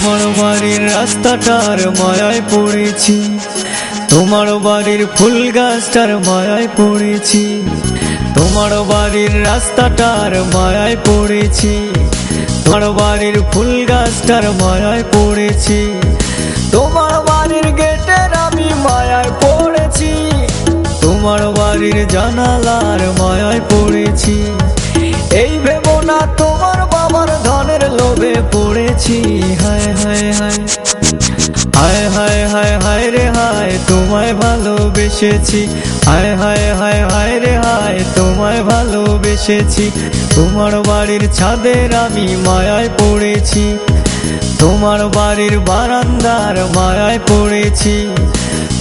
তোমার বাড়ির রাস্তাটার মায়ায় পড়েছি, তোমার বাড়ির ফুল গাছটার মায়ায় পড়েছি, তোমার বাড়ির রাস্তাটার মায়ায় পড়েছি, তোমার বাড়ির ফুল গাছটার মায়ায় পড়েছি, তোমার বাড়ির গেটের আমি মায়ায় পড়েছি, তোমার বাড়ির জানালার মায়ায় পড়েছি। এই ভেবো না তোমার বাবার ধনের লোভে পড়েছি। হায় হায় হায় হায় হায় হায় হায় রে হায়, তোমায় ভালোবেসেছি। হায় হায় হায় হায় রে হায়, তোমায় ভালোবেসেছি। তোমার বাড়ির ছাদের আমি মায়ায় পড়েছি, তোমার বাড়ির বারান্দার মায়ায় পড়েছি,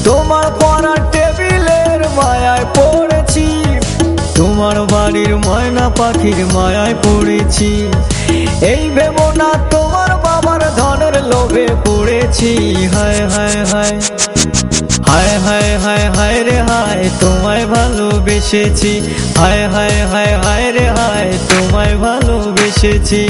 তোমার পড়ার টেবিলের মায়ায় পড়েছি, তোমার বাড়ির ময়না পাখির মায়ায় পড়েছি। এই ভেবো না তোমার বাবার ধনের লোভে পড়েছি। হায় হায় হায় হায় হায় হায় হায় রে হায়, তোমায় ভালোবেসেছি। হায় হায় হায় হায় রে হায়, তোমায় ভালোবেসেছি।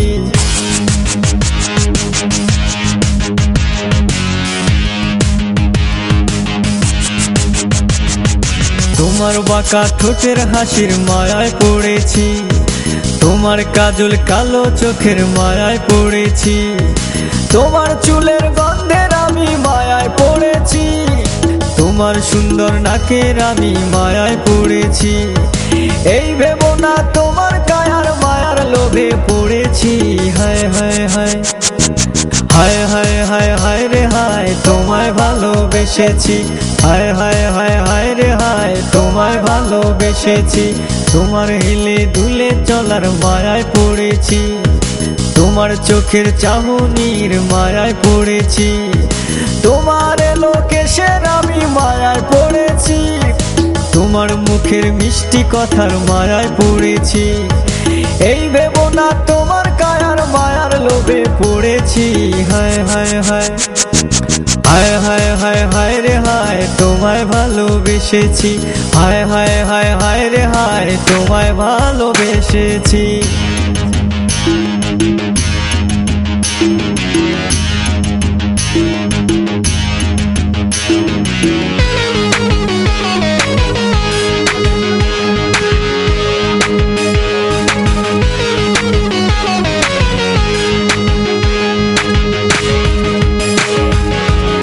তোমার বাঁকা ঠোঁটের হাসির মায়ায় পড়েছি, তোমার কাজল কালো চোখের মায়ায় পড়েছি, তোমার চুলের গন্ধের আমি মায়ায় পড়েছি, তোমার সুন্দর নাকের আমি মায়ায় পড়েছি। এই ভেবো না তোমার কায়ার মায়ার লোভে পড়েছি। হায় হায় হায় হায় হায় হায় হায় রে হায়, তোমায় ভালোবেসেছি। হায় হায় হায় হায় রে হায়, তোমায় ভালোবেসেছি। তোমার হিলে দুলে চলার মায়ায় পড়েছি, তোমার চোখের চাহনির মায়ায় পড়েছি, তোমার লোকেশের আমি মায়ায় পড়েছি, তোমার মুখের মিষ্টি কথার মায়ায় পড়েছি। এই ভেবো না তোমার কায়ার মায়ার লোভে পড়েছি। হায় হায় হায় হায় হায় হায় হায় রে হায়, তোমায় ভালোবেসেছি। হায় হায় হায় হায় রে হায়, তোমায় ভালোবেসেছি।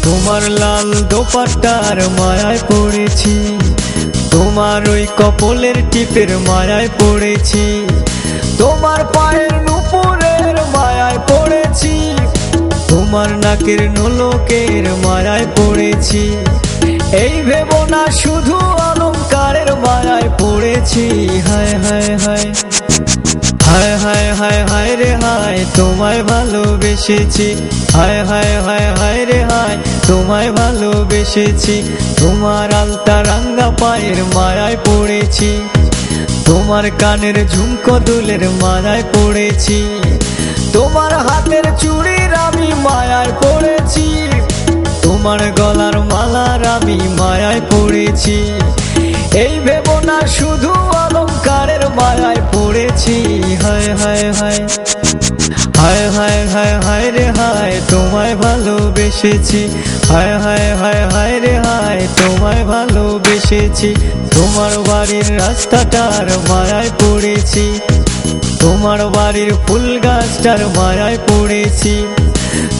তোমার লাল দোপাট্টার মায়ায় পড়েছি, তোমার ওই কপলের টিপের মায়ায় পড়েছি, তোমার পায়ের নুপুরের মায়ায় পড়েছি, তোমার নাকের নোলকের মায়ায় পড়েছি। এই ভেবো না শুধু অলংকারের মায়ায় পড়েছি। হায় হায় হায় হায় হায় হায় হায় রে হায়, তোমায় ভালোবেসেছি। হায় হায় হায় হায় রে হায়, তোমায় ভালোবেসেছি। তোমার আলতা রাঙ্গা পায়ের মায়ায় পড়েছি, তোমার কানের ঝুমকো দুলের মায়ায় পড়েছি, তোমার হাতের চুড়ির আমি মায়ায় পড়েছি, তোমার গলার মালার আমি মায়ায় পড়েছি। এই ভেবো না শুধু অলংকারের মায়ায় পড়েছি। হায় হায় হায় হায় হায় হায় হায় রে হায়, তোমায় ভালোবেসেছি। হায় হায় হায় হায় রে হায়, তোমায় ভালোবেসেছি। তোমার বাড়ির রাস্তাটার মায়ায় পড়েছি, তোমার বাড়ির ফুল গাছটার মায়ায় পড়েছি,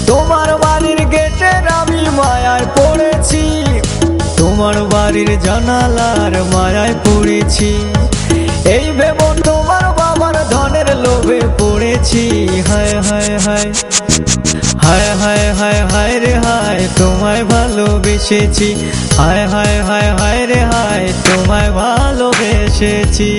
তোমার বাড়ির গেটের আমি মায়ায় পড়েছি, তোমার বাড়ির জানালার মায়ায় পড়েছি। এই ভেবো তোমার বাবার ধনের লোভে পড়েছি। হায় হায় হায় হায় হায় হায় হায় রে হায়, তোমায় ভালোবেসেছি। হায় হায় হায় হায় রে হায়, তোমায় ভালোবেসেছি।